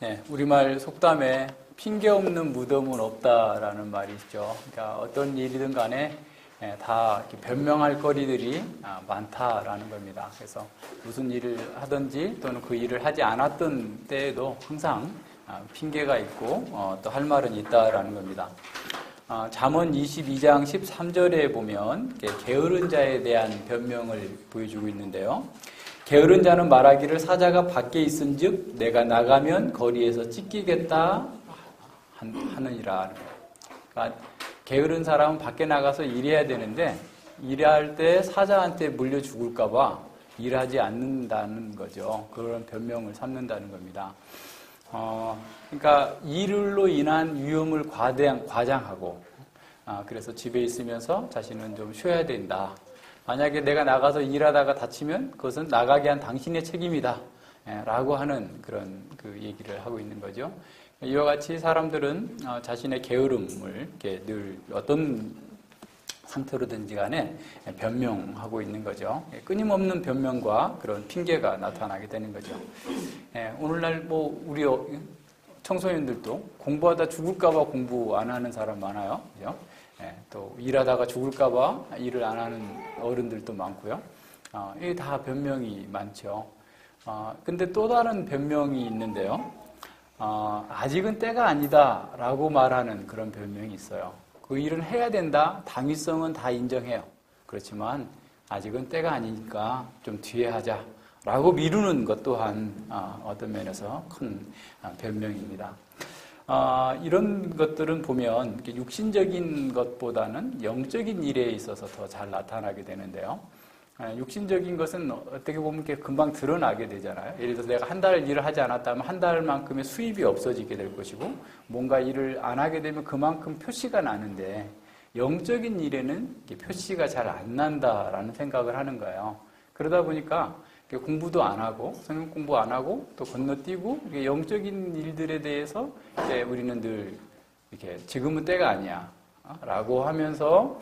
네, 우리말 속담에 핑계 없는 무덤은 없다라는 말이 있죠. 그러니까 어떤 일이든 간에 다 이렇게 변명할 거리들이 많다라는 겁니다. 그래서 무슨 일을 하든지 또는 그 일을 하지 않았던 때에도 항상 핑계가 있고 또 할 말은 있다라는 겁니다. 잠언 22장 13절에 보면 게으른 자에 대한 변명을 보여주고 있는데요. 게으른 자는 말하기를 사자가 밖에 있은즉 내가 나가면 거리에서 찢기겠다 하느니라. 그러니까 게으른 사람은 밖에 나가서 일해야 되는데 일할 때 사자한테 물려 죽을까 봐 일하지 않는다는 거죠. 그런 변명을 삼는다는 겁니다. 그러니까 일로 인한 위험을 과장하고 그래서 집에 있으면서 자신은 좀 쉬어야 된다. 만약에 내가 나가서 일하다가 다치면 그것은 나가게 한 당신의 책임이다. 라고 하는 그런 그 얘기를 하고 있는 거죠. 이와 같이 사람들은 자신의 게으름을 이렇게 늘 어떤 상태로든지 간에 변명하고 있는 거죠. 끊임없는 변명과 그런 핑계가 나타나게 되는 거죠. 오늘날 우리 청소년들도 공부하다 죽을까봐 공부 안 하는 사람 많아요. 그죠? 또 일하다가 죽을까봐 일을 안 하는 어른들도 많고요. 이게 다 변명이 많죠. 근데 또 다른 변명이 있는데요. 아직은 때가 아니다라고 말하는 그런 변명이 있어요. 그 일은 해야 된다. 당위성은 다 인정해요. 그렇지만 아직은 때가 아니니까 좀 뒤에 하자라고 미루는 것 또한 어떤 면에서 큰 변명입니다. 이런 것들은 보면 육신적인 것보다는 영적인 일에 있어서 더 잘 나타나게 되는데요. 육신적인 것은 어떻게 보면 금방 드러나게 되잖아요. 예를 들어서 내가 한 달 일을 하지 않았다면 한 달만큼의 수입이 없어지게 될 것이고 뭔가 일을 안 하게 되면 그만큼 표시가 나는데 영적인 일에는 표시가 잘 안 난다라는 생각을 하는 거예요. 그러다 보니까 공부도 안 하고 성경 공부 안 하고 또 건너뛰고 영적인 일들에 대해서 이제 우리는 늘 이렇게 지금은 때가 아니야 라고 하면서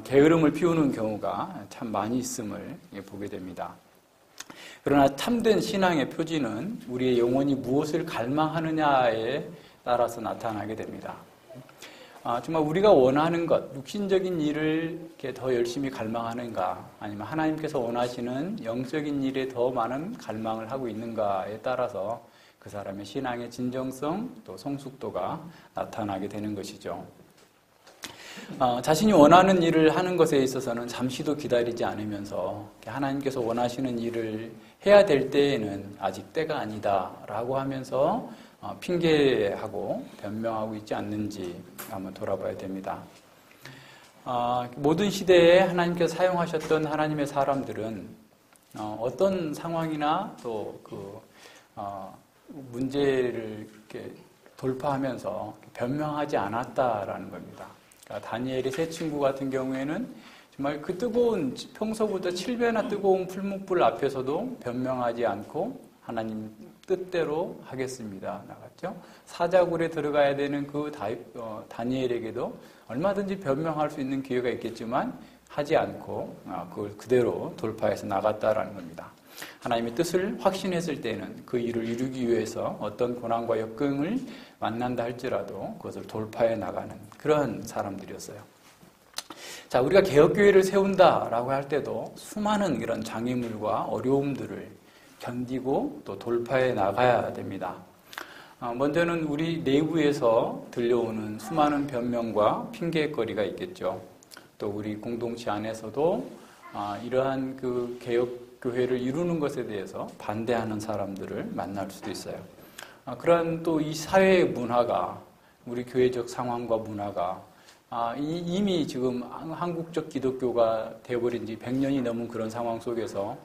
게으름을 피우는 경우가 참 많이 있음을 보게 됩니다. 그러나 참된 신앙의 표지는 우리의 영혼이 무엇을 갈망하느냐에 따라서 나타나게 됩니다. 정말 우리가 원하는 것, 육신적인 일을 이렇게 더 열심히 갈망하는가, 아니면 하나님께서 원하시는 영적인 일에 더 많은 갈망을 하고 있는가에 따라서 그 사람의 신앙의 진정성, 또 성숙도가 나타나게 되는 것이죠. 자신이 원하는 일을 하는 것에 있어서는 잠시도 기다리지 않으면서 하나님께서 원하시는 일을 해야 될 때에는 아직 때가 아니다라고 하면서 핑계하고 변명하고 있지 않는지 한번 돌아봐야 됩니다. 모든 시대에 하나님께서 사용하셨던 하나님의 사람들은 어떤 상황이나 또 문제를 이렇게 돌파하면서 변명하지 않았다라는 겁니다. 그러니까 다니엘의 세 친구 같은 경우에는 정말 그 뜨거운 평소보다 7배나 뜨거운 풀무불 앞에서도 변명하지 않고 하나님 뜻대로 하겠습니다. 나갔죠. 사자굴에 들어가야 되는 그 다니엘에게도 얼마든지 변명할 수 있는 기회가 있겠지만 하지 않고 그걸 그대로 돌파해서 나갔다라는 겁니다. 하나님의 뜻을 확신했을 때는 그 일을 이루기 위해서 어떤 고난과 역경을 만난다 할지라도 그것을 돌파해 나가는 그런 사람들이었어요. 자, 우리가 개혁교회를 세운다라고 할 때도 수많은 이런 장애물과 어려움들을 견디고 또 돌파해 나가야 됩니다. 먼저는 우리 내부에서 들려오는 수많은 변명과 핑계거리가 있겠죠. 또 우리 공동체 안에서도 이러한 그 개혁교회를 이루는 것에 대해서 반대하는 사람들을 만날 수도 있어요. 그런 또 이 사회의 문화가 우리 교회적 상황과 문화가 이미 지금 한국적 기독교가 되어버린 지 100년이 넘은 그런 상황 속에서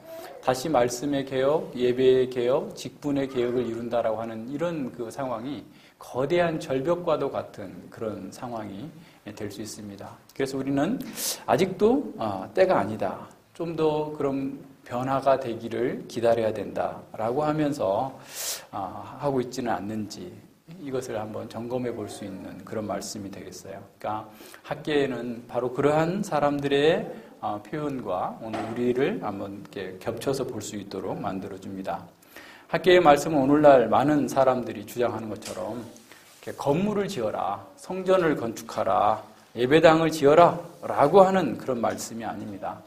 다시 말씀의 개혁, 예배의 개혁, 직분의 개혁을 이룬다라고 하는 이런 그 상황이 거대한 절벽과도 같은 그런 상황이 될 수 있습니다. 그래서 우리는 아직도 때가 아니다. 좀 더 그런 변화가 되기를 기다려야 된다라고 하면서 하고 있지는 않는지 이것을 한번 점검해 볼 수 있는 그런 말씀이 되겠어요. 그러니까 학계에는 바로 그러한 사람들의 표현과 오늘 우리를 한번 이렇게 겹쳐서 볼 수 있도록 만들어줍니다. 학계의 말씀은 오늘날 많은 사람들이 주장하는 것처럼 이렇게 건물을 지어라, 성전을 건축하라, 예배당을 지어라 라고 하는 그런 말씀이 아닙니다.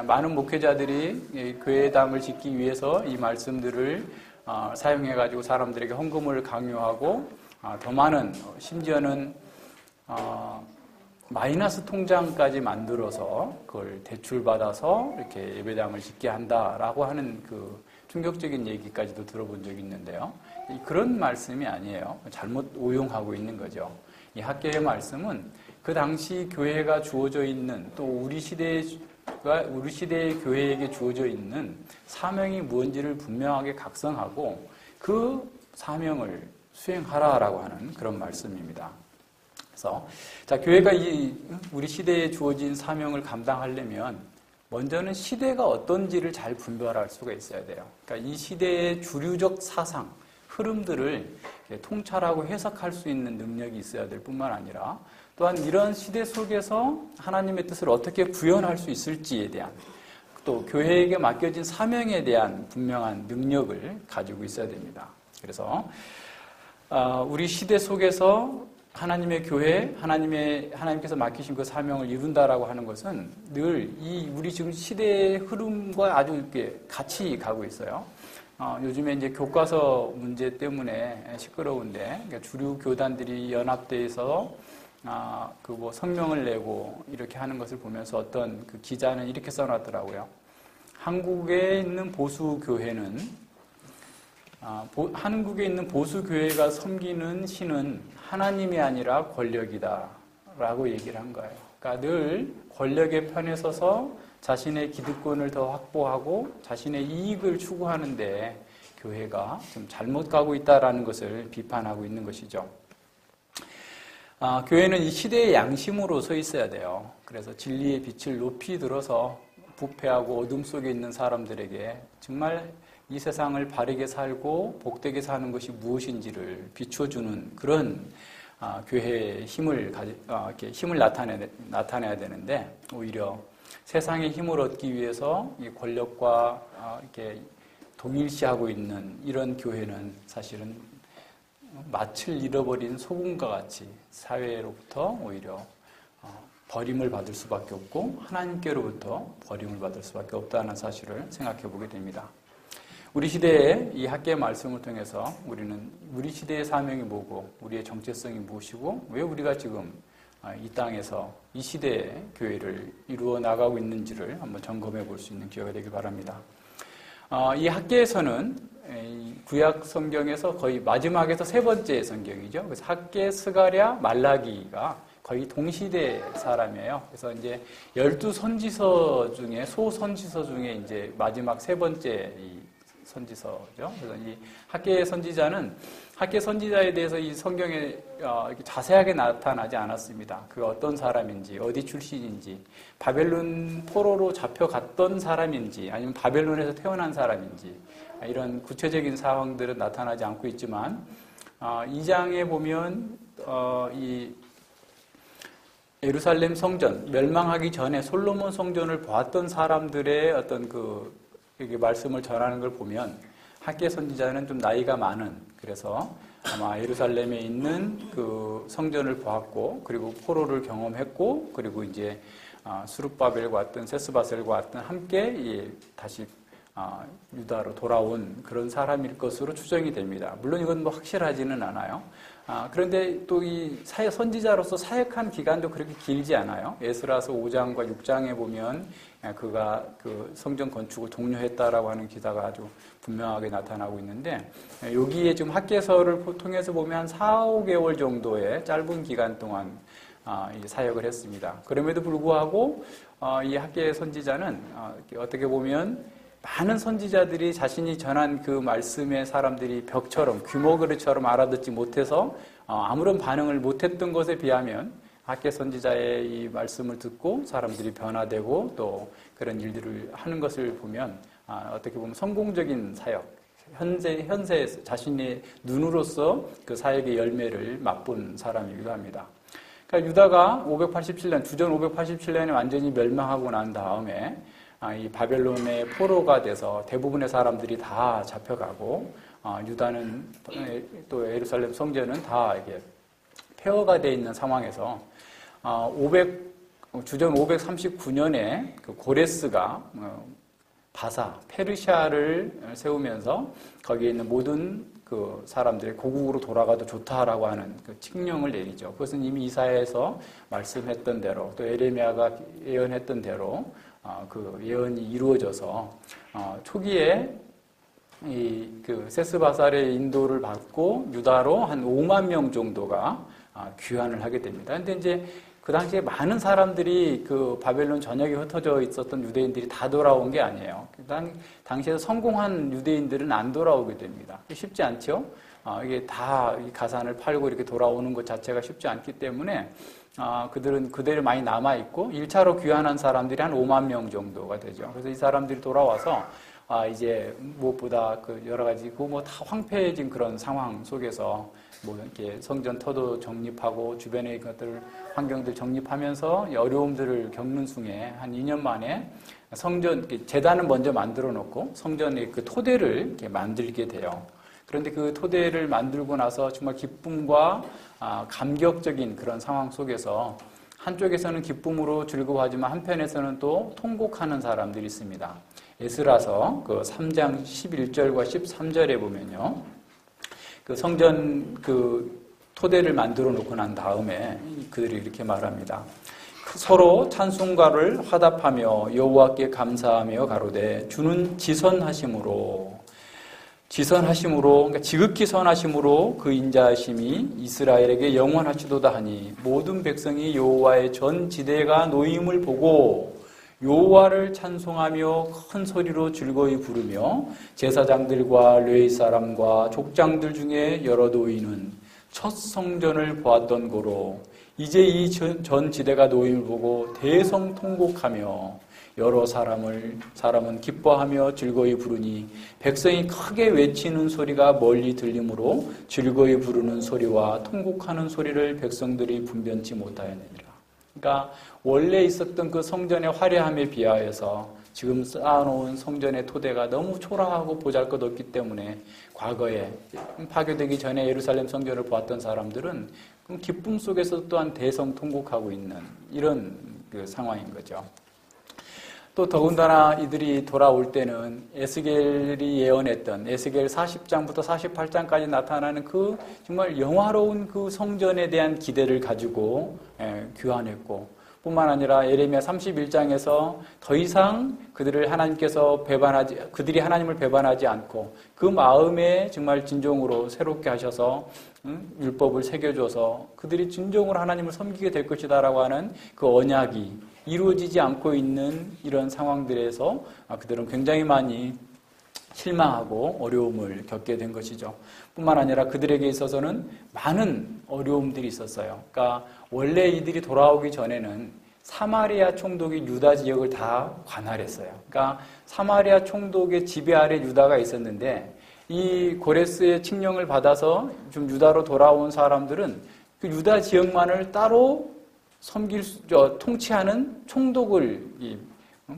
많은 목회자들이 교회당을 짓기 위해서 이 말씀들을 사용해가지고 사람들에게 헌금을 강요하고 더 많은, 심지어는 마이너스 통장까지 만들어서 그걸 대출받아서 이렇게 예배당을 짓게 한다라고 하는 그 충격적인 얘기까지도 들어본 적이 있는데요. 그런 말씀이 아니에요. 잘못 오용하고 있는 거죠. 이 학계의 말씀은 그 당시 교회가 주어져 있는, 또 우리 시대의 교회에게 주어져 있는 사명이 무엇인지를 분명하게 각성하고 그 사명을 수행하라라고 하는 그런 말씀입니다. 그래서 자, 교회가 우리 시대에 주어진 사명을 감당하려면 먼저는 시대가 어떤지를 잘 분별할 수가 있어야 돼요. 그러니까 이 시대의 주류적 사상, 흐름들을 통찰하고 해석할 수 있는 능력이 있어야 될 뿐만 아니라 또한 이런 시대 속에서 하나님의 뜻을 어떻게 구현할 수 있을지에 대한, 또 교회에게 맡겨진 사명에 대한 분명한 능력을 가지고 있어야 됩니다. 그래서 우리 시대 속에서 하나님의 교회, 하나님께서 맡기신 그 사명을 이룬다라고 하는 것은 늘 우리 지금 시대의 흐름과 아주 이렇게 같이 가고 있어요. 요즘에 이제 교과서 문제 때문에 시끄러운데, 그러니까 주류 교단들이 연합돼서 성명을 내고 이렇게 하는 것을 보면서 어떤 그 기자는 이렇게 써놨더라고요. 한국에 있는 보수 교회는 한국에 있는 보수 교회가 섬기는 신은 하나님이 아니라 권력이다 라고 얘기를 한 거예요. 그러니까 늘 권력의 편에 서서 자신의 기득권을 더 확보하고 자신의 이익을 추구하는데 교회가 좀 잘못 가고 있다라는 것을 비판하고 있는 것이죠. 교회는 이 시대의 양심으로 서 있어야 돼요. 그래서 진리의 빛을 높이 들어서 부패하고 어둠 속에 있는 사람들에게 정말 이 세상을 바르게 살고 복되게 사는 것이 무엇인지를 비춰주는 그런 교회의 힘을 나타내야 되는데, 오히려 세상의 힘을 얻기 위해서 이 권력과 이렇게 동일시하고 있는 이런 교회는 사실은 낯을 잃어버린 소금과 같이 사회로부터 오히려 버림을 받을 수밖에 없고 하나님께로부터 버림을 받을 수밖에 없다는 사실을 생각해 보게 됩니다. 우리 시대의 이 학계의 말씀을 통해서 우리는 우리 시대의 사명이 뭐고 우리의 정체성이 무엇이고 왜 우리가 지금 이 땅에서 이 시대의 교회를 이루어 나가고 있는지를 한번 점검해 볼 수 있는 기회가 되길 바랍니다. 이 학계에서는 구약 성경에서 거의 마지막에서 세 번째 성경이죠. 그래서 학계, 스가랴, 말라기가 거의 동시대 사람이에요. 그래서 이제 12선지서 중에 소선지서 중에 이제 마지막 세 번째 선지서죠. 그래서 이 학계 선지자는 학계 선지자에 대해서 이 성경에 자세하게 나타나지 않았습니다. 그가 어떤 사람인지, 어디 출신인지, 바벨론 포로로 잡혀갔던 사람인지, 아니면 바벨론에서 태어난 사람인지, 이런 구체적인 상황들은 나타나지 않고 있지만 2장에 보면 이 예루살렘 성전 멸망하기 전에 솔로몬 성전을 보았던 사람들의 어떤 이렇게 말씀을 전하는 걸 보면 학계 선지자는 좀 나이가 많은, 그래서 아마 예루살렘에 있는 그 성전을 보았고 그리고 포로를 경험했고 그리고 이제 스룹바벨과 같은 세스바셀과 같은 함께 다시 유다로 돌아온 그런 사람일 것으로 추정이 됩니다. 물론 이건 뭐 확실하지는 않아요. 그런데 또 이 선지자로서 사역한 기간도 그렇게 길지 않아요. 에스라서 5장과 6장에 보면 그가 그 성전 건축을 독려했다라고 하는 기사가 아주 분명하게 나타나고 있는데, 여기에 지금 학계서를 통해서 보면 한 4, 5개월 정도의 짧은 기간 동안 사역을 했습니다. 그럼에도 불구하고 이 학계 선지자는 어떻게 보면 많은 선지자들이 자신이 전한 그 말씀의 사람들이 벽처럼 규모 그릇처럼 알아듣지 못해서 아무런 반응을 못했던 것에 비하면 학계 선지자의 이 말씀을 듣고 사람들이 변화되고 또 그런 일들을 하는 것을 보면 어떻게 보면 성공적인 사역, 현세 자신의 눈으로서 그 사역의 열매를 맛본 사람이기도 합니다. 그러니까 유다가 587년, 주전 587년에 완전히 멸망하고 난 다음에 이 바벨론의 포로가 돼서 대부분의 사람들이 다 잡혀가고 유다는 또 예루살렘 성전은 다 이게 폐허가 되어 있는 상황에서 주전 539년에 그 고레스가 바사 페르시아를 세우면서 거기에 있는 모든 그 사람들의 고국으로 돌아가도 좋다라고 하는 그 칙령을 내리죠. 그것은 이미 이사야에서 말씀했던 대로 또 에레미야가 예언했던 대로 그 예언이 이루어져서 초기에 그 세스바살의 인도를 받고 유다로 한 5만 명 정도가 귀환을 하게 됩니다. 근데 이제 그 당시에 많은 사람들이 그 바벨론 전역에 흩어져 있었던 유대인들이 다 돌아온 게 아니에요. 당시에 성공한 유대인들은 안 돌아오게 됩니다. 쉽지 않죠? 이게 다 가산을 팔고 이렇게 돌아오는 것 자체가 쉽지 않기 때문에 그들은 그대로 많이 남아있고 1차로 귀환한 사람들이 한 5만 명 정도가 되죠. 그래서 이 사람들이 돌아와서 이제 무엇보다 그 여러 가지 뭐 다 황폐해진 그런 상황 속에서 뭐 이렇게 성전 터도 정립하고 주변의 것들 환경들 정립하면서 어려움들을 겪는 중에 한 2년 만에 성전 제단은 먼저 만들어 놓고 성전의 그 토대를 이렇게 만들게 돼요. 그런데 그 토대를 만들고 나서 정말 기쁨과 감격적인 그런 상황 속에서 한쪽에서는 기쁨으로 즐거워하지만 한편에서는 또 통곡하는 사람들이 있습니다. 에스라서 그 3장 11절과 13절에 보면요. 그 성전 그 토대를 만들어 놓고 난 다음에 그들이 이렇게 말합니다. 서로 찬송가를 화답하며 여호와께 감사하며 가로되 주는 지선하심으로 그러니까 지극히 선하심으로 그 인자하심이 이스라엘에게 영원하시도다 하니 모든 백성이 여호와의 전 지대가 놓임을 보고 여호와를 찬송하며 큰 소리로 즐거이 부르며 제사장들과 레위 사람과 족장들 중에 여러 노인은 첫 성전을 보았던 고로 이제 이 전 지대가 놓임을 보고 대성통곡하며 여러 사람은 기뻐하며 즐거이 부르니 백성이 크게 외치는 소리가 멀리 들리므로 즐거이 부르는 소리와 통곡하는 소리를 백성들이 분변치 못하였느니라. 그러니까 원래 있었던 그 성전의 화려함에 비하여서 지금 쌓아놓은 성전의 토대가 너무 초라하고 보잘것없기 때문에 과거에 파괴되기 전에 예루살렘 성전을 보았던 사람들은 기쁨 속에서 또한 대성통곡하고 있는 이런 그 상황인 거죠. 또 더군다나 이들이 돌아올 때는 에스겔이 예언했던 에스겔 40장부터 48장까지 나타나는 그 정말 영화로운 그 성전에 대한 기대를 가지고 귀환했고 뿐만 아니라 예레미야 31장에서 더 이상 그들이 하나님을 배반하지 않고 그 마음에 정말 진정으로 새롭게 하셔서 율법을 새겨줘서 그들이 진정으로 하나님을 섬기게 될 것이다라고 하는 그 언약이 이루어지지 않고 있는 이런 상황들에서 그들은 굉장히 많이 실망하고 어려움을 겪게 된 것이죠. 뿐만 아니라 그들에게 있어서는 많은 어려움들이 있었어요. 그러니까 원래 이들이 돌아오기 전에는 사마리아 총독이 유다 지역을 다 관할했어요. 그러니까 사마리아 총독의 지배 아래 유다가 있었는데 이 고레스의 칙령을 받아서 좀 유다로 돌아온 사람들은 그 유다 지역만을 따로 통치하는 총독을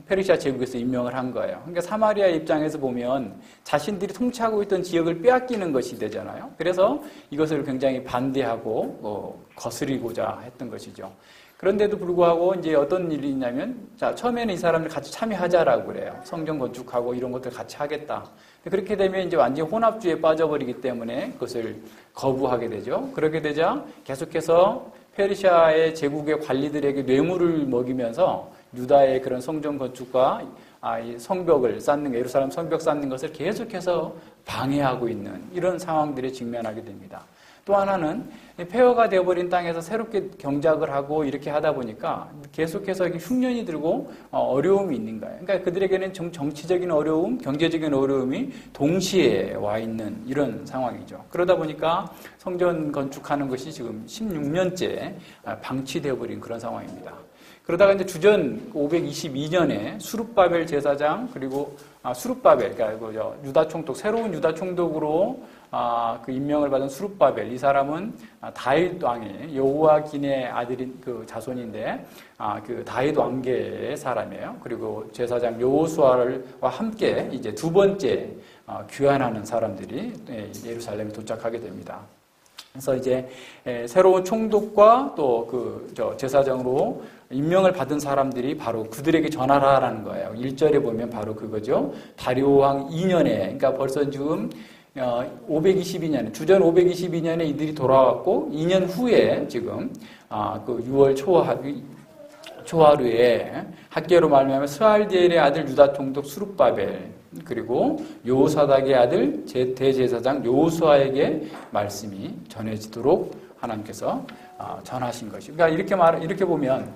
페르시아 제국에서 임명을 한 거예요. 그러니까 사마리아 입장에서 보면 자신들이 통치하고 있던 지역을 빼앗기는 것이 되잖아요. 그래서 이것을 굉장히 반대하고 거스리고자 했던 것이죠. 그런데도 불구하고 이제 어떤 일이 있냐면, 처음에는 이 사람들 같이 참여하자라고 그래요. 성전 건축하고 이런 것들 같이 하겠다. 그렇게 되면 이제 완전히 혼합주의에 빠져버리기 때문에 그것을 거부하게 되죠. 그렇게 되자 계속해서 페르시아의 제국의 관리들에게 뇌물을 먹이면서 유다의 그런 성전 건축과 이 성벽을 쌓는, 예루살렘 성벽 쌓는 것을 계속해서 방해하고 있는 이런 상황들에 직면하게 됩니다. 또 하나는 폐허가 되어버린 땅에서 새롭게 경작을 하고 이렇게 하다 보니까 계속해서 흉년이 들고 어려움이 있는 거예요. 그러니까 그들에게는 정치적인 어려움, 경제적인 어려움이 동시에 와 있는 이런 상황이죠. 그러다 보니까 성전 건축하는 것이 지금 16년째 방치되어버린 그런 상황입니다. 그러다가 이제 주전 522년에 수룹바벨 제사장 그리고 수룹바벨 그러니까 유다 총독 새로운 유다 총독으로 그 임명을 받은 수룹바벨 이 사람은 다윗 왕의 여호와긴의 아들인 그 자손인데 그 다윗 왕계의 사람이에요. 그리고 제사장 여호수아와 함께 이제 두 번째 귀환하는 사람들이 예루살렘에 도착하게 됩니다. 그래서 이제 새로운 총독과 또 그 제사장으로 임명을 받은 사람들이 바로 그들에게 전하라라는 거예요. 1절에 보면 바로 그거죠. 다리오 왕 2년에 그러니까 벌써 지금 522년 주전 522년에 이들이 돌아왔고 2년 후에 지금 그 6월 초하루에 학계로 말미암아 스알디엘의 아들 유다 총독 수룹바벨 그리고 여호사닥의 아들 대제사장 여호수아에게 말씀이 전해지도록 하나님께서 전하신 것이. 그러니까 이렇게 보면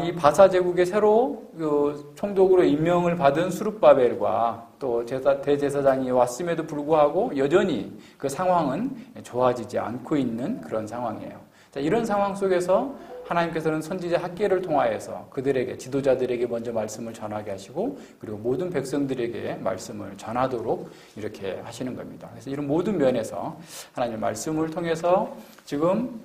이 바사 제국의 새로 그 총독으로 임명을 받은 수룹바벨과 또 대제사장이 왔음에도 불구하고 여전히 그 상황은 좋아지지 않고 있는 그런 상황이에요. 자, 이런 상황 속에서 하나님께서는 선지자 학계를 통하여서 그들에게 지도자들에게 먼저 말씀을 전하게 하시고 그리고 모든 백성들에게 말씀을 전하도록 이렇게 하시는 겁니다. 그래서 이런 모든 면에서 하나님의 말씀을 통해서 지금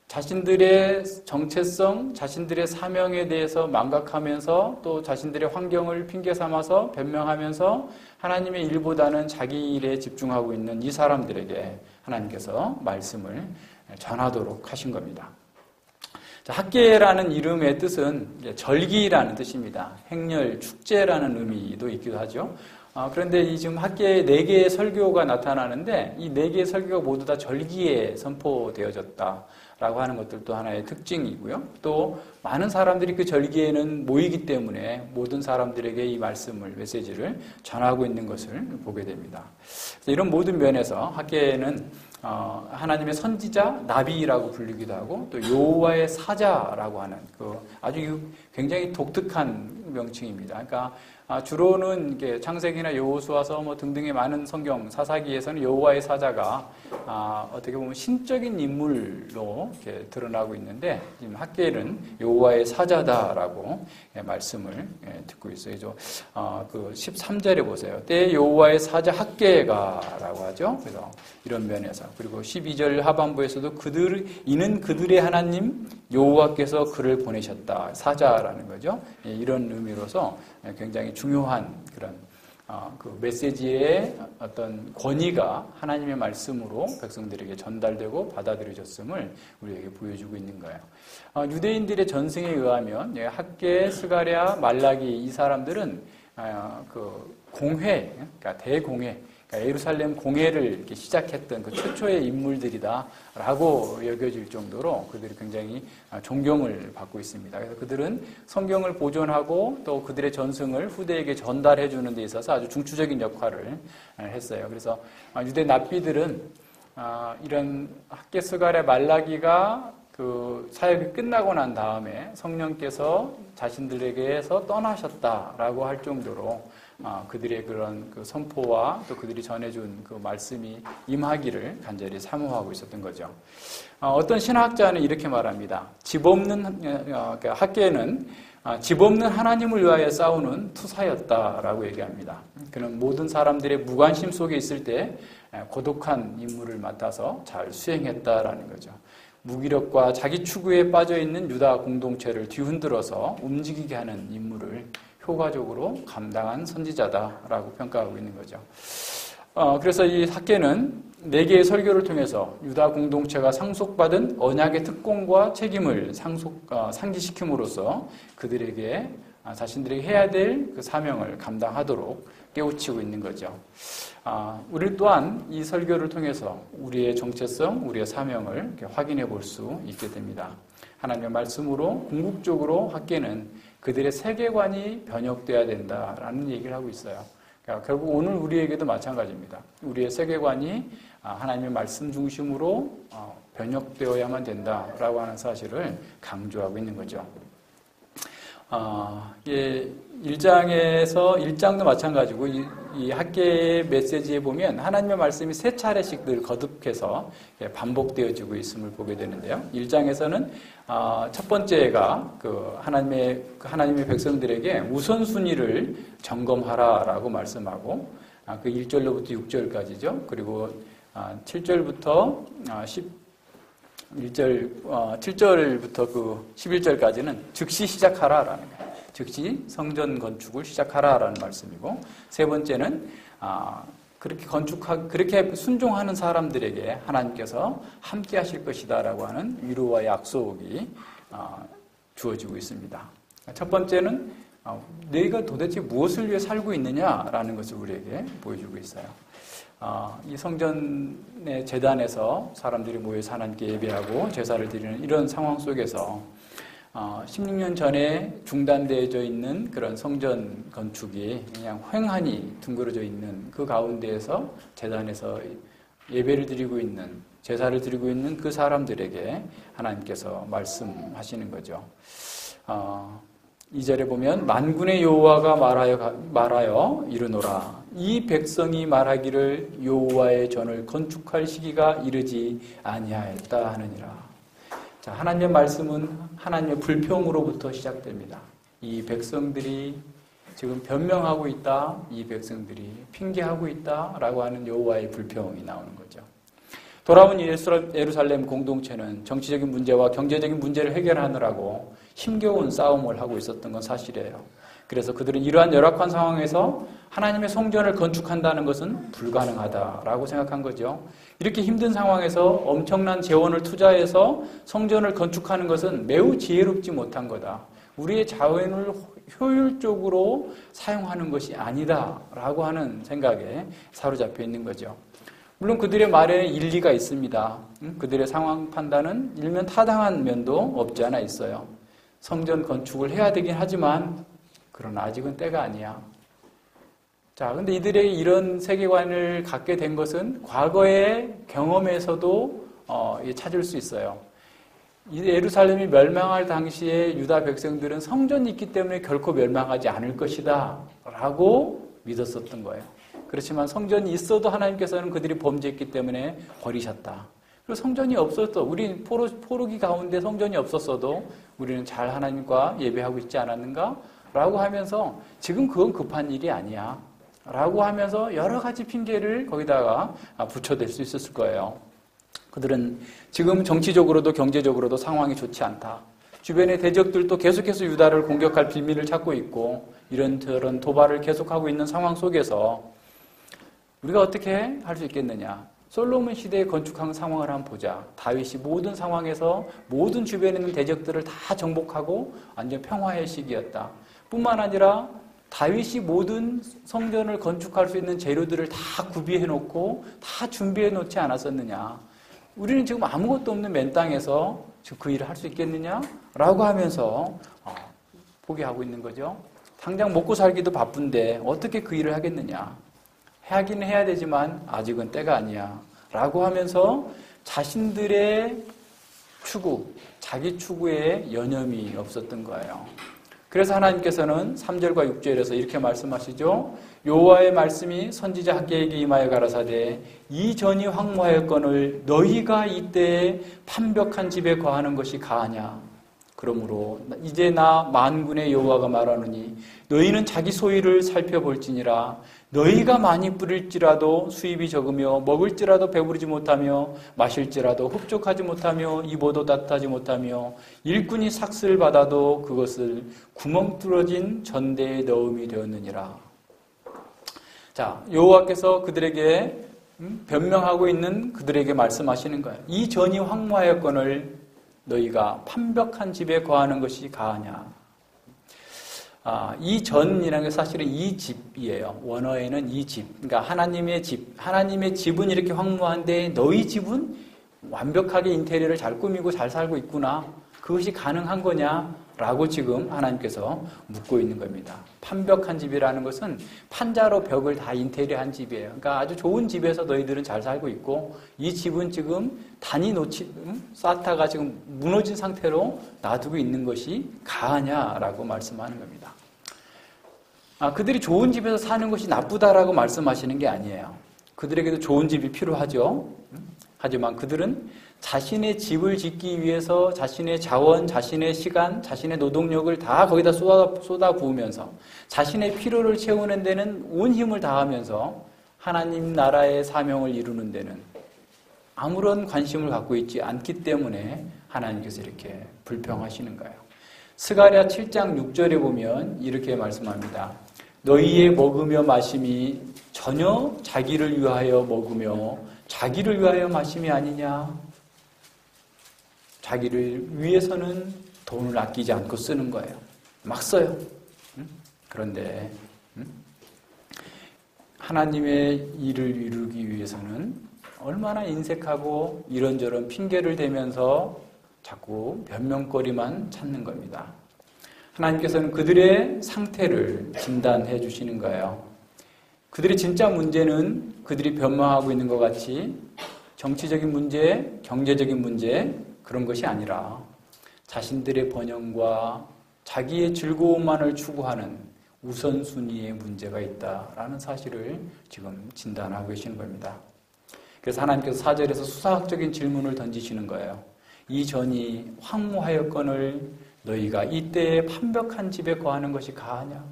자신들의 정체성, 자신들의 사명에 대해서 망각하면서 또 자신들의 환경을 핑계 삼아서 변명하면서 하나님의 일보다는 자기 일에 집중하고 있는 이 사람들에게 하나님께서 말씀을 전하도록 하신 겁니다. 자, 학계라는 이름의 뜻은 절기라는 뜻입니다. 행렬, 축제라는 의미도 있기도 하죠. 그런데 이 지금 학계에 4개의 설교가 나타나는데 이 4개의 설교가 모두 다 절기에 선포되어졌다라고 하는 것들도 하나의 특징이고요. 또 많은 사람들이 그 절기에는 모이기 때문에 모든 사람들에게 이 말씀을, 메시지를 전하고 있는 것을 보게 됩니다. 이런 모든 면에서 학계는 하나님의 선지자, 나비라고 불리기도 하고 또 여호와의 사자라고 하는 그 아주 굉장히 독특한 명칭입니다. 그러니까 주로는 이게 창세기나 여호수아서 뭐 등등의 많은 성경 사사기에서는 여호와의 사자가 어떻게 보면 신적인 인물로 이렇게 드러나고 있는데 지금 학계는 여호와의 사자다라고 말씀을 듣고 있어요. 그 13절에 보세요. 때 여호와의 사자 학계가라고 하죠. 그래서 이런 면에서 그리고 12절 하반부에서도 이는 그들의 하나님 여호와께서 그를 보내셨다. 사자라는 거죠. 이런 의미로서 굉장히 중요한 그런 그 메시지의 어떤 권위가 하나님의 말씀으로 백성들에게 전달되고 받아들여졌음을 우리에게 보여주고 있는 거예요. 유대인들의 전승에 의하면 학계, 스가랴, 말라기 이 사람들은 그 공회, 그러니까 대공회, 그러니까 예루살렘 공회를 이렇게 시작했던 그 최초의 인물들이다라고 여겨질 정도로 그들이 굉장히 존경을 받고 있습니다. 그래서 그들은 성경을 보존하고 또 그들의 전승을 후대에게 전달해 주는 데 있어서 아주 중추적인 역할을 했어요. 그래서 유대 납비들은 이런 학계, 스가랴, 말라기가 그 사역이 끝나고 난 다음에 성령께서 자신들에게서 떠나셨다라고 할 정도로 그들의 그런 그 선포와 또 그들이 전해준 그 말씀이 임하기를 간절히 사모하고 있었던 거죠. 어떤 신학자는 이렇게 말합니다. 학계는 집 없는 하나님을 위하여 싸우는 투사였다라고 얘기합니다. 그는 모든 사람들의 무관심 속에 있을 때 고독한 임무를 맡아서 잘 수행했다라는 거죠. 무기력과 자기 추구에 빠져있는 유다 공동체를 뒤흔들어서 움직이게 하는 임무를 효과적으로 감당한 선지자다라고 평가하고 있는 거죠. 그래서 이 학계는 4개의 설교를 통해서 유다 공동체가 상속받은 언약의 특권과 책임을 상기시킴으로써 그들에게 자신들이 해야 될 그 사명을 감당하도록 깨우치고 있는 거죠. 우리 또한 이 설교를 통해서 우리의 정체성, 우리의 사명을 확인해 볼 수 있게 됩니다. 하나님의 말씀으로 궁극적으로 학계는 그들의 세계관이 변혁돼야 된다라는 얘기를 하고 있어요. 그러니까 결국 오늘 우리에게도 마찬가지입니다. 우리의 세계관이 하나님의 말씀 중심으로 변혁되어야만 된다라고 하는 사실을 강조하고 있는 거죠. 예, 1장도 마찬가지고 이 학계의 메시지에 보면 하나님의 말씀이 세 차례씩 늘 거듭해서 반복되어지고 있음을 보게 되는데요. 1장에서는 첫 번째가 하나님의 백성들에게 우선순위를 점검하라라고 말씀하고 그 1절로부터 6절까지죠. 그리고 7절부터 7절부터 그 11절까지는 즉시 시작하라라는 거예요. 즉시 성전 건축을 시작하라라는 말씀이고, 세 번째는 그렇게 순종하는 사람들에게 하나님께서 함께 하실 것이다라고 하는 위로와 약속이 주어지고 있습니다. 첫 번째는 너희가 도대체 무엇을 위해 살고 있느냐라는 것을 우리에게 보여주고 있어요. 이 성전의 제단에서 사람들이 모여서 하나님께 예배하고 제사를 드리는 이런 상황 속에서 16년 전에 중단되어져 있는 그런 성전 건축이 그냥 횡하니 둥그러져 있는 그 가운데에서 제단에서 예배를 드리고 있는, 제사를 드리고 있는 그 사람들에게 하나님께서 말씀하시는 거죠. 2절에 보면 만군의 여호와가 말하여 이르노라. 이 백성이 말하기를 여호와의 전을 건축할 시기가 이르지 아니하였다 하느니라. 자, 하나님의 말씀은 하나님의 불평으로부터 시작됩니다. 이 백성들이 지금 변명하고 있다, 이 백성들이 핑계하고 있다라고 하는 여호와의 불평이 나오는 거죠. 돌아온 예루살렘 공동체는 정치적인 문제와 경제적인 문제를 해결하느라고 힘겨운 싸움을 하고 있었던 건 사실이에요. 그래서 그들은 이러한 열악한 상황에서 하나님의 성전을 건축한다는 것은 불가능하다라고 생각한 거죠. 이렇게 힘든 상황에서 엄청난 재원을 투자해서 성전을 건축하는 것은 매우 지혜롭지 못한 거다. 우리의 자원을 효율적으로 사용하는 것이 아니다라고 하는 생각에 사로잡혀 있는 거죠. 물론 그들의 말에는 일리가 있습니다. 그들의 상황 판단은 일면 타당한 면도 없지 않아 있어요. 성전 건축을 해야 되긴 하지만 그러나 아직은 때가 아니야. 자, 근데 이들의 이런 세계관을 갖게 된 것은 과거의 경험에서도 찾을 수 있어요. 예루살렘이 멸망할 당시에 유다 백성들은 성전이 있기 때문에 결코 멸망하지 않을 것이다 라고 믿었었던 거예요. 그렇지만 성전이 있어도 하나님께서는 그들이 범죄했기 때문에 버리셨다. 그리고 성전이 없어도 우리 포로기 가운데 성전이 없었어도 우리는 잘 하나님과 예배하고 있지 않았는가? 라고 하면서 지금 그건 급한 일이 아니야. 라고 하면서 여러 가지 핑계를 거기다가 붙여댈 수 있었을 거예요. 그들은 지금 정치적으로도 경제적으로도 상황이 좋지 않다. 주변의 대적들도 계속해서 유다를 공격할 빌미를 찾고 있고 이런저런 도발을 계속하고 있는 상황 속에서 우리가 어떻게 할 수 있겠느냐. 솔로몬 시대에 건축한 상황을 한번 보자. 다윗이 모든 상황에서 모든 주변에 있는 대적들을 다 정복하고 완전 평화의 시기였다. 뿐만 아니라 다윗이 모든 성전을 건축할 수 있는 재료들을 다 구비해 놓고 다 준비해 놓지 않았었느냐. 우리는 지금 아무것도 없는 맨 땅에서 그 일을 할 수 있겠느냐? 라고 하면서 포기하고 있는 거죠. 당장 먹고 살기도 바쁜데 어떻게 그 일을 하겠느냐. 하기는 해야 되지만 아직은 때가 아니야. 라고 하면서 자신들의 추구, 자기 추구에 여념이 없었던 거예요. 그래서 하나님께서는 3절과 6절에서 이렇게 말씀하시죠. 여호와의 말씀이 선지자 학개에게 임하여 가라사대 이 전이 황무하였거늘 너희가 이때에 판벽한 집에 거하는 것이 가하냐. 그러므로 이제 나 만군의 여호와가 말하노니 너희는 자기 소유를 살펴볼지니라. 너희가 많이 뿌릴지라도 수입이 적으며 먹을지라도 배부르지 못하며 마실지라도 흡족하지 못하며 입어도 따뜻하지 못하며 일꾼이 삭슬 받아도 그것을 구멍 뚫어진 전대에 넣음이 되었느니라. 자, 여호와께서 그들에게 변명하고 있는 그들에게 말씀하시는 거예요. 이 전이 황무하였거늘 너희가 판벽한 집에 거하는 것이 가하냐. 이 전이라는 게 사실은 이 집이에요. 원어에는 이 집. 그러니까 하나님의 집. 하나님의 집은 이렇게 황무한데 너희 집은 완벽하게 인테리어를 잘 꾸미고 잘 살고 있구나. 그것이 가능한 거냐? 라고 지금 하나님께서 묻고 있는 겁니다. 판벽한 집이라는 것은 판자로 벽을 다 인테리어한 집이에요. 그러니까 아주 좋은 집에서 너희들은 잘 살고 있고 이 집은 지금 쌓다가 지금 무너진 상태로 놔두고 있는 것이 가하냐라고 말씀하는 겁니다. 그들이 좋은 집에서 사는 것이 나쁘다라고 말씀하시는 게 아니에요. 그들에게도 좋은 집이 필요하죠. 하지만 그들은 자신의 집을 짓기 위해서 자신의 자원, 자신의 시간, 자신의 노동력을 다 거기다 쏟아부으면서 자신의 필요를 채우는 데는 온 힘을 다하면서 하나님 나라의 사명을 이루는 데는 아무런 관심을 갖고 있지 않기 때문에 하나님께서 이렇게 불평하시는 거예요. 스가랴 7장 6절에 보면 이렇게 말씀합니다. 너희의 먹으며 마심이 전혀 자기를 위하여 먹으며 자기를 위하여 마심이 아니냐. 자기를 위해서는 돈을 아끼지 않고 쓰는 거예요. 막 써요. 그런데 하나님의 일을 이루기 위해서는 얼마나 인색하고 이런저런 핑계를 대면서 자꾸 변명거리만 찾는 겁니다. 하나님께서는 그들의 상태를 진단해 주시는 거예요. 그들의 진짜 문제는 그들이 변명하고 있는 것 같이 정치적인 문제, 경제적인 문제 그런 것이 아니라 자신들의 번영과 자기의 즐거움만을 추구하는 우선순위의 문제가 있다라는 사실을 지금 진단하고 계시는 겁니다. 그래서 하나님께서 4절에서 수사학적인 질문을 던지시는 거예요. 이 전이 황무하였거늘 너희가 이때에 판벽한 집에 거하는 것이 가하냐?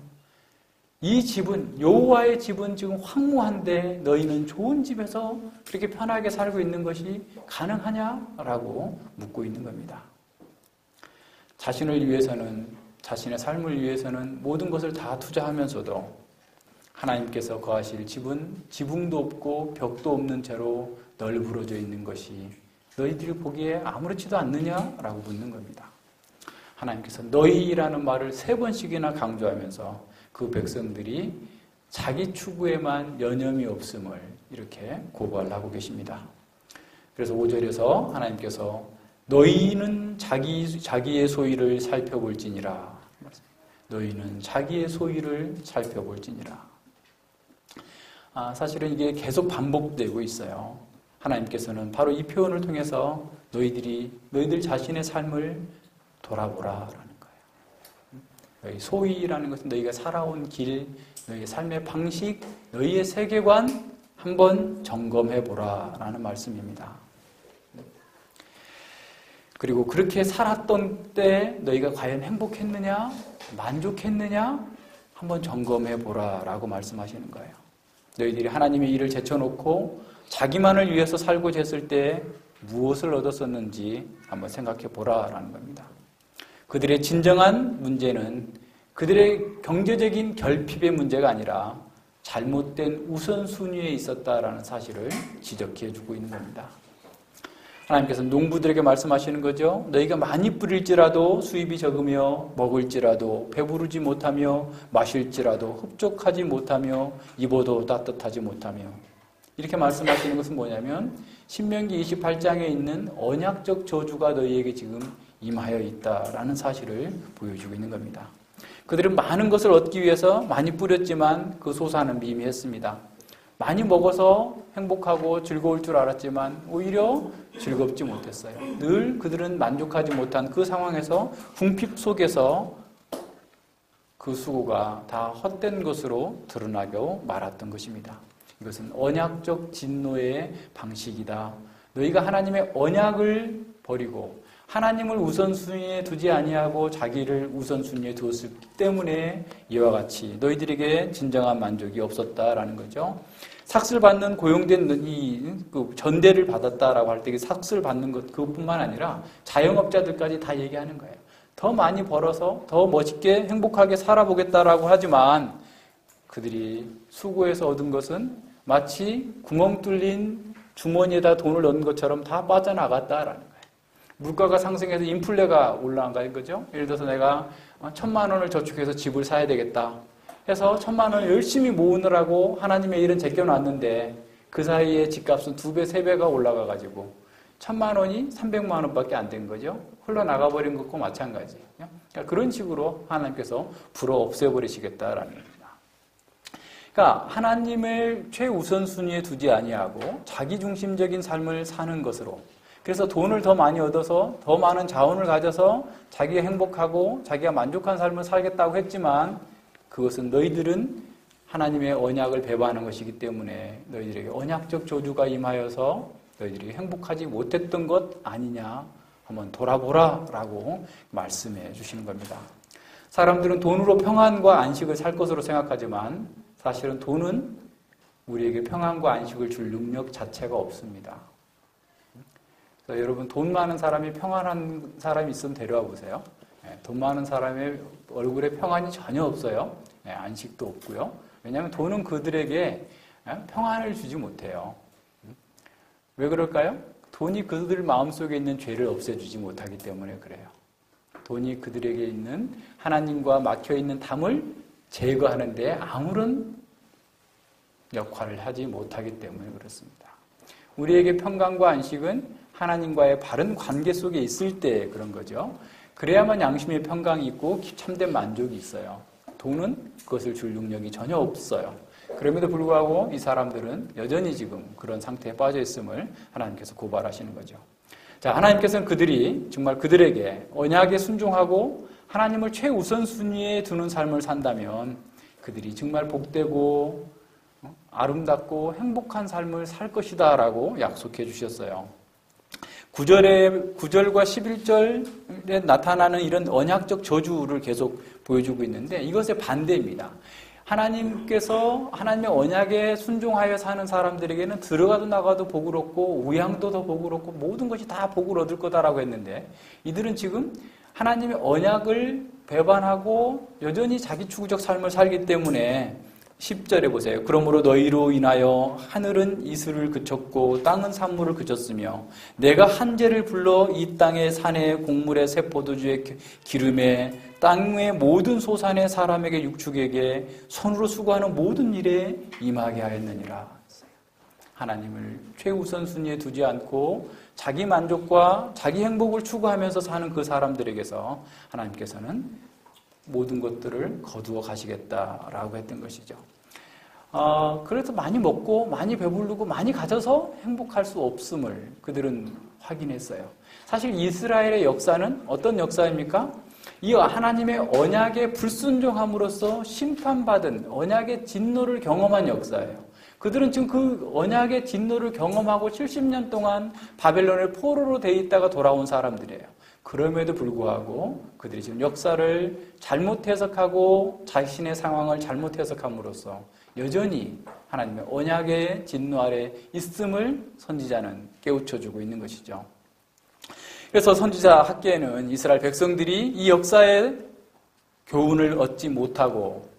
이 집은 여호와의 집은 지금 황무한데 너희는 좋은 집에서 그렇게 편하게 살고 있는 것이 가능하냐라고 묻고 있는 겁니다. 자신을 위해서는 자신의 삶을 위해서는 모든 것을 다 투자하면서도 하나님께서 거하실 집은 지붕도 없고 벽도 없는 채로 널브러져 있는 것이 너희들이 보기에 아무렇지도 않느냐라고 묻는 겁니다. 하나님께서 너희라는 말을 3번씩이나 강조하면서 그 백성들이 자기 추구에만 여념이 없음을 이렇게 고발하고 계십니다. 그래서 5절에서 하나님께서 너희는 자기의 소유를 살펴볼지니라. 너희는 자기의 소유를 살펴볼지니라. 사실은 이게 계속 반복되고 있어요. 하나님께서는 바로 이 표현을 통해서 너희들 자신의 삶을 돌아보라라는 거예요. 너희 소위라는 것은 너희가 살아온 길, 너희의 삶의 방식, 너희의 세계관 한번 점검해 보라라는 말씀입니다. 그리고 그렇게 살았던 때 너희가 과연 행복했느냐, 만족했느냐 한번 점검해 보라라고 말씀하시는 거예요. 너희들이 하나님의 일을 제쳐놓고 자기만을 위해서 살고 쟀을 때 무엇을 얻었었는지 한번 생각해 보라라는 겁니다. 그들의 진정한 문제는 그들의 경제적인 결핍의 문제가 아니라 잘못된 우선순위에 있었다라는 사실을 지적해 주고 있는 겁니다. 하나님께서는 농부들에게 말씀하시는 거죠. 너희가 많이 뿌릴지라도 수입이 적으며 먹을지라도 배부르지 못하며 마실지라도 흡족하지 못하며 입어도 따뜻하지 못하며 이렇게 말씀하시는 것은 뭐냐면 신명기 28장에 있는 언약적 저주가 너희에게 지금 임하여 있다라는 사실을 보여주고 있는 겁니다. 그들은 많은 것을 얻기 위해서 많이 뿌렸지만 그 소사는 미미했습니다. 많이 먹어서 행복하고 즐거울 줄 알았지만 오히려 즐겁지 못했어요. 늘 그들은 만족하지 못한 그 상황에서 궁핍 속에서 그 수고가 다 헛된 것으로 드러나고 말았던 것입니다. 이것은 언약적 진노의 방식이다. 너희가 하나님의 언약을 버리고 하나님을 우선순위에 두지 아니하고 자기를 우선순위에 두었기 때문에 이와 같이 너희들에게 진정한 만족이 없었다라는 거죠. 삭슬 받는 고용된 그 전대를 받았다라고 할 때 삭슬 받는 것 그것뿐만 아니라 자영업자들까지 다 얘기하는 거예요. 더 많이 벌어서 더 멋있게 행복하게 살아보겠다라고 하지만 그들이 수고해서 얻은 것은 마치 구멍 뚫린 주머니에다 돈을 넣은 것처럼 다 빠져나갔다라는 거예요. 물가가 상승해서 인플레가 올라간 거예요. 그죠? 예를 들어서 내가 1,000만 원을 저축해서 집을 사야 되겠다 해서 1,000만 원을 열심히 모으느라고 하나님의 일은 제껴놨는데 그 사이에 집값은 2배, 3배가 올라가가지고 1,000만 원이 300만 원밖에 안 된 거죠. 흘러나가버린 것과 마찬가지. 그러니까 그런 식으로 하나님께서 불어 없애버리시겠다라는 겁니다. 그러니까 하나님을 최우선순위에 두지 아니하고 자기중심적인 삶을 사는 것으로, 그래서 돈을 더 많이 얻어서 더 많은 자원을 가져서 자기가 행복하고 자기가 만족한 삶을 살겠다고 했지만 그것은 너희들은 하나님의 언약을 배반하는 것이기 때문에 너희들에게 언약적 저주가 임하여서 너희들이 행복하지 못했던 것 아니냐, 한번 돌아보라 라고 말씀해 주시는 겁니다. 사람들은 돈으로 평안과 안식을 살 것으로 생각하지만 사실은 돈은 우리에게 평안과 안식을 줄 능력 자체가 없습니다. 그래서 여러분, 돈 많은 사람이 평안한 사람이 있으면 데려와 보세요. 돈 많은 사람의 얼굴에 평안이 전혀 없어요. 안식도 없고요. 왜냐하면 돈은 그들에게 평안을 주지 못해요. 왜 그럴까요? 돈이 그들 마음속에 있는 죄를 없애주지 못하기 때문에 그래요. 돈이 그들에게 있는 하나님과 막혀있는 담을 제거하는 데 아무런 역할을 하지 못하기 때문에 그렇습니다. 우리에게 평강과 안식은 하나님과의 바른 관계 속에 있을 때 그런 거죠. 그래야만 양심의 평강이 있고 참된 만족이 있어요. 돈은 그것을 줄 능력이 전혀 없어요. 그럼에도 불구하고 이 사람들은 여전히 지금 그런 상태에 빠져 있음을 하나님께서 고발하시는 거죠. 자, 하나님께서는 그들이 정말 그들에게 언약에 순종하고 하나님을 최우선순위에 두는 삶을 산다면 그들이 정말 복되고 아름답고 행복한 삶을 살 것이다 라고 약속해 주셨어요. 9절과 11절에 나타나는 이런 언약적 저주를 계속 보여주고 있는데 이것의 반대입니다. 하나님께서 하나님의 언약에 순종하여 사는 사람들에게는 들어가도 나가도 복을 얻고 우양도 더 복을 얻고 모든 것이 다 복을 얻을 거다라고 했는데 이들은 지금 하나님의 언약을 배반하고 여전히 자기 추구적 삶을 살기 때문에 10절에 보세요. 그러므로 너희로 인하여 하늘은 이슬을 그쳤고 땅은 산물을 그쳤으며 내가 한재를 불러 이 땅의 산에 곡물에 새 포도주의 기름에 땅의 모든 소산의 사람에게 육축에게 손으로 수고하는 모든 일에 임하게 하였느니라. 하나님을 최우선 순위에 두지 않고 자기 만족과 자기 행복을 추구하면서 사는 그 사람들에게서 하나님께서는 모든 것들을 거두어 가시겠다라고 했던 것이죠. 그래서 많이 먹고 많이 배부르고 많이 가져서 행복할 수 없음을 그들은 확인했어요. 사실 이스라엘의 역사는 어떤 역사입니까? 이 하나님의 언약에 불순종함으로써 심판받은 언약의 진노를 경험한 역사예요. 그들은 지금 그 언약의 진노를 경험하고 70년 동안 바벨론의 포로로 돼 있다가 돌아온 사람들이에요. 그럼에도 불구하고 그들이 지금 역사를 잘못 해석하고 자신의 상황을 잘못 해석함으로써 여전히 하나님의 언약의 진노 아래 있음을 선지자는 깨우쳐주고 있는 것이죠. 그래서 선지자 학계에는 이스라엘 백성들이 이 역사의 교훈을 얻지 못하고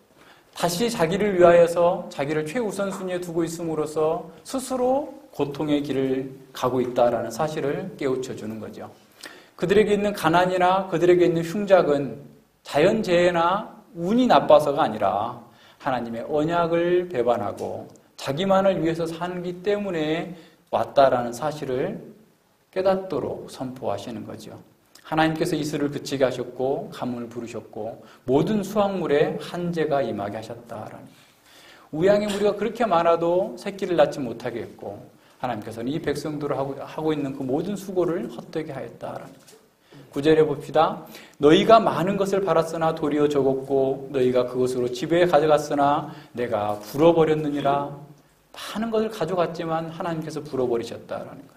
다시 자기를 위하여서 자기를 최우선순위에 두고 있음으로써 스스로 고통의 길을 가고 있다라는 사실을 깨우쳐주는 거죠. 그들에게 있는 가난이나 그들에게 있는 흉작은 자연재해나 운이 나빠서가 아니라 하나님의 언약을 배반하고 자기만을 위해서 살기 때문에 왔다라는 사실을 깨닫도록 선포하시는 거죠. 하나님께서 이슬을 그치게 하셨고 가뭄을 부르셨고 모든 수확물에 한재가 임하게 하셨다라는 우양의 무리가 그렇게 많아도 새끼를 낳지 못하게 했고 하나님께서는 이 백성들을 하고 있는 그 모든 수고를 헛되게 하였다라는 거예요. 9절에 봅시다. 너희가 많은 것을 팔았으나 도리어 적었고 너희가 그것으로 집에 가져갔으나 내가 불어버렸느니라. 많은 것을 가져갔지만 하나님께서 불어버리셨다라는 거예요.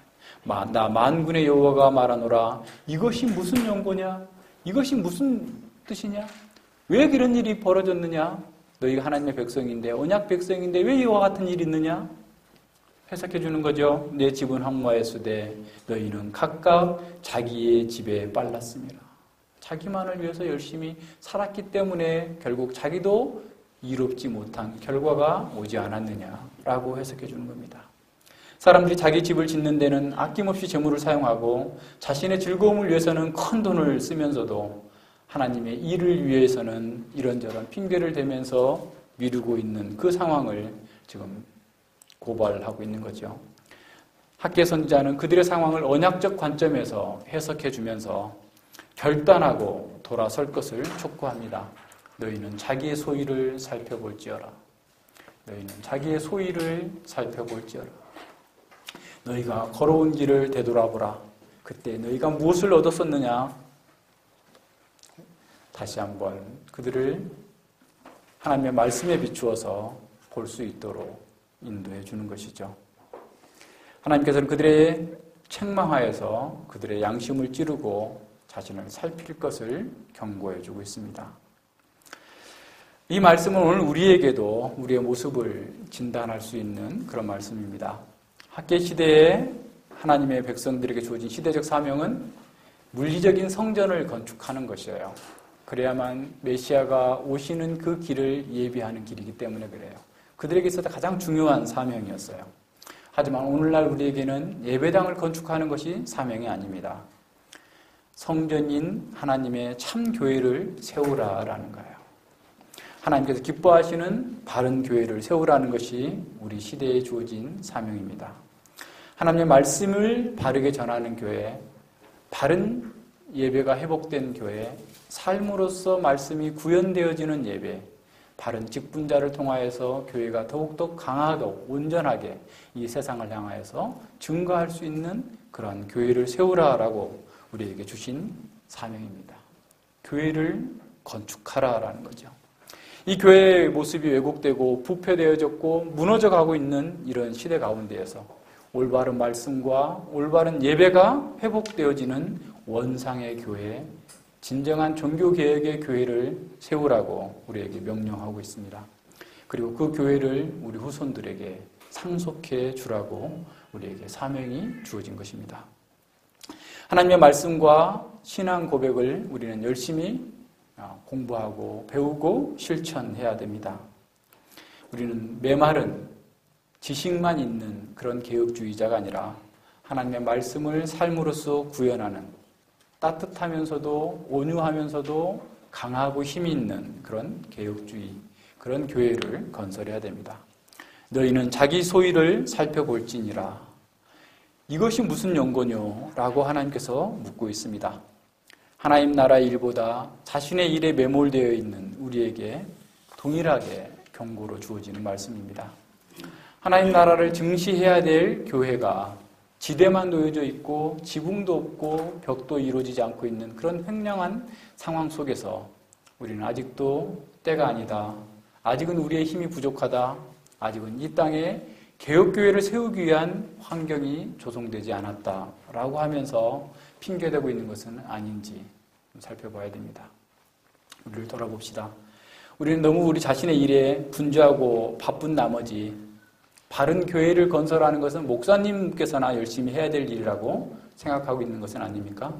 나 만군의 여호와가 말하노라. 이것이 무슨 연고냐? 이것이 무슨 뜻이냐? 왜 그런 일이 벌어졌느냐? 너희가 하나님의 백성인데 언약 백성인데 왜 이와 같은 일이 있느냐? 해석해 주는 거죠. 내 집은 황무하였으되 너희는 각각 자기의 집에 빨랐습니다. 자기만을 위해서 열심히 살았기 때문에 결국 자기도 이롭지 못한 결과가 오지 않았느냐라고 해석해 주는 겁니다. 사람들이 자기 집을 짓는 데는 아낌없이 재물을 사용하고 자신의 즐거움을 위해서는 큰 돈을 쓰면서도 하나님의 일을 위해서는 이런저런 핑계를 대면서 미루고 있는 그 상황을 지금 고발하고 있는 거죠. 학계 선지자는 그들의 상황을 언약적 관점에서 해석해 주면서 결단하고 돌아설 것을 촉구합니다. 너희는 자기의 소위를 살펴볼지어라. 너희는 자기의 소위를 살펴볼지어라. 너희가 걸어온 길을 되돌아보라. 그때 너희가 무엇을 얻었었느냐? 다시 한번 그들을 하나님의 말씀에 비추어서 볼 수 있도록 인도해 주는 것이죠. 하나님께서는 그들의 책망하여서 그들의 양심을 찌르고 자신을 살필 것을 경고해 주고 있습니다. 이 말씀은 오늘 우리에게도 우리의 모습을 진단할 수 있는 그런 말씀입니다. 학계 시대에 하나님의 백성들에게 주어진 시대적 사명은 물리적인 성전을 건축하는 것이에요. 그래야만 메시아가 오시는 그 길을 예비하는 길이기 때문에 그래요. 그들에게 있어서 가장 중요한 사명이었어요. 하지만 오늘날 우리에게는 예배당을 건축하는 것이 사명이 아닙니다. 성전인 하나님의 참 교회를 세우라라는 거예요. 하나님께서 기뻐하시는 바른 교회를 세우라는 것이 우리 시대에 주어진 사명입니다. 하나님의 말씀을 바르게 전하는 교회, 바른 예배가 회복된 교회, 삶으로서 말씀이 구현되어지는 예배, 바른 직분자를 통하여서 교회가 더욱더 강하고 온전하게 이 세상을 향하여서 증거할 수 있는 그런 교회를 세우라라고 우리에게 주신 사명입니다. 교회를 건축하라라는 거죠. 이 교회의 모습이 왜곡되고 부패되어졌고 무너져가고 있는 이런 시대 가운데에서 올바른 말씀과 올바른 예배가 회복되어지는 원상의 교회, 진정한 종교개혁의 교회를 세우라고 우리에게 명령하고 있습니다. 그리고 그 교회를 우리 후손들에게 상속해 주라고 우리에게 사명이 주어진 것입니다. 하나님의 말씀과 신앙 고백을 우리는 열심히 공부하고 배우고 실천해야 됩니다. 우리는 메마른 지식만 있는 그런 개혁주의자가 아니라 하나님의 말씀을 삶으로서 구현하는 따뜻하면서도 온유하면서도 강하고 힘이 있는 그런 개혁주의, 그런 교회를 건설해야 됩니다. 너희는 자기 소위를 살펴볼지니라. 이것이 무슨 연고뇨? 라고 하나님께서 묻고 있습니다. 하나님 나라의 일보다 자신의 일에 매몰되어 있는 우리에게 동일하게 경고로 주어지는 말씀입니다. 하나님 나라를 증시해야 될 교회가 지대만 놓여져 있고 지붕도 없고 벽도 이루어지지 않고 있는 그런 횡령한 상황 속에서 우리는 아직도 때가 아니다. 아직은 우리의 힘이 부족하다. 아직은 이 땅에 개혁교회를 세우기 위한 환경이 조성되지 않았다라고 하면서 핑계대고 있는 것은 아닌지 살펴봐야 됩니다. 우리를 돌아봅시다. 우리는 너무 우리 자신의 일에 분주하고 바쁜 나머지 바른 교회를 건설하는 것은 목사님께서나 열심히 해야 될 일이라고 생각하고 있는 것은 아닙니까?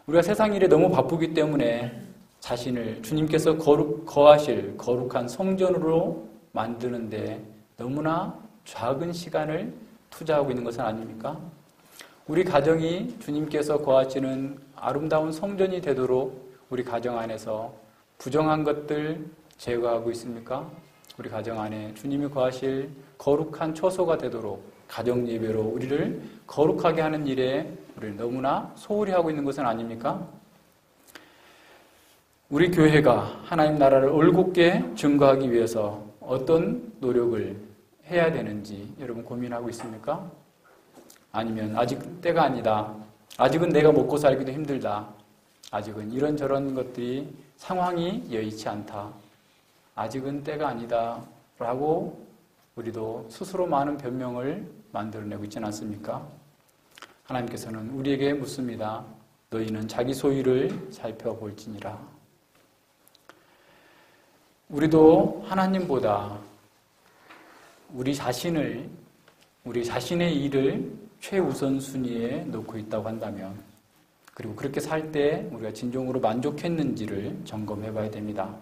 우리가 세상 일에 너무 바쁘기 때문에 자신을 주님께서 거하실 거룩한 성전으로 만드는데 너무나 작은 시간을 투자하고 있는 것은 아닙니까? 우리 가정이 주님께서 거하시는 아름다운 성전이 되도록 우리 가정 안에서 부정한 것들 제거하고 있습니까? 우리 가정 안에 주님이 거하실 거룩한 처소가 되도록 가정 예배로 우리를 거룩하게 하는 일에 우리를 너무나 소홀히 하고 있는 것은 아닙니까? 우리 교회가 하나님 나라를 올곧게 증거하기 위해서 어떤 노력을 해야 되는지 여러분 고민하고 있습니까? 아니면 아직 때가 아니다. 아직은 내가 먹고 살기도 힘들다. 아직은 이런저런 것들이 상황이 여의치 않다. 아직은 때가 아니다. 라고 우리도 스스로 많은 변명을 만들어내고 있지는 않습니까? 하나님께서는 우리에게 묻습니다. 너희는 자기 소유를 살펴볼지니라. 우리도 하나님보다 우리 자신의 일을 최우선순위에 놓고 있다고 한다면, 그리고 그렇게 살 때 우리가 진정으로 만족했는지를 점검해 봐야 됩니다.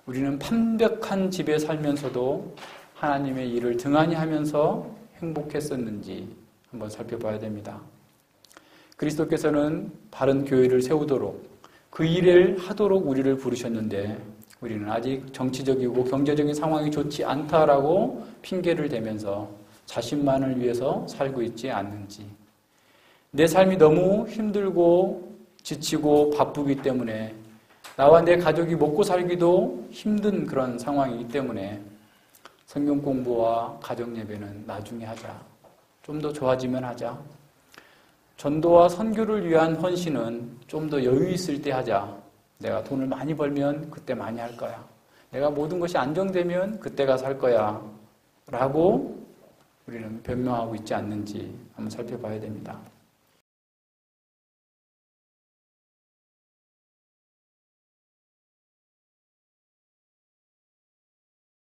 우리는 완벽한 집에 살면서도 하나님의 일을 등한히 하면서 행복했었는지 한번 살펴봐야 됩니다. 그리스도께서는 바른 교회를 세우도록 그 일을 하도록 우리를 부르셨는데 우리는 아직 정치적이고 경제적인 상황이 좋지 않다라고 핑계를 대면서 자신만을 위해서 살고 있지 않는지, 내 삶이 너무 힘들고 지치고 바쁘기 때문에 나와 내 가족이 먹고 살기도 힘든 그런 상황이기 때문에 성경 공부와 가정 예배는 나중에 하자. 좀 더 좋아지면 하자. 전도와 선교를 위한 헌신은 좀 더 여유 있을 때 하자. 내가 돈을 많이 벌면 그때 많이 할 거야. 내가 모든 것이 안정되면 그때가 살 거야. 라고 우리는 변명하고 있지 않는지 한번 살펴봐야 됩니다.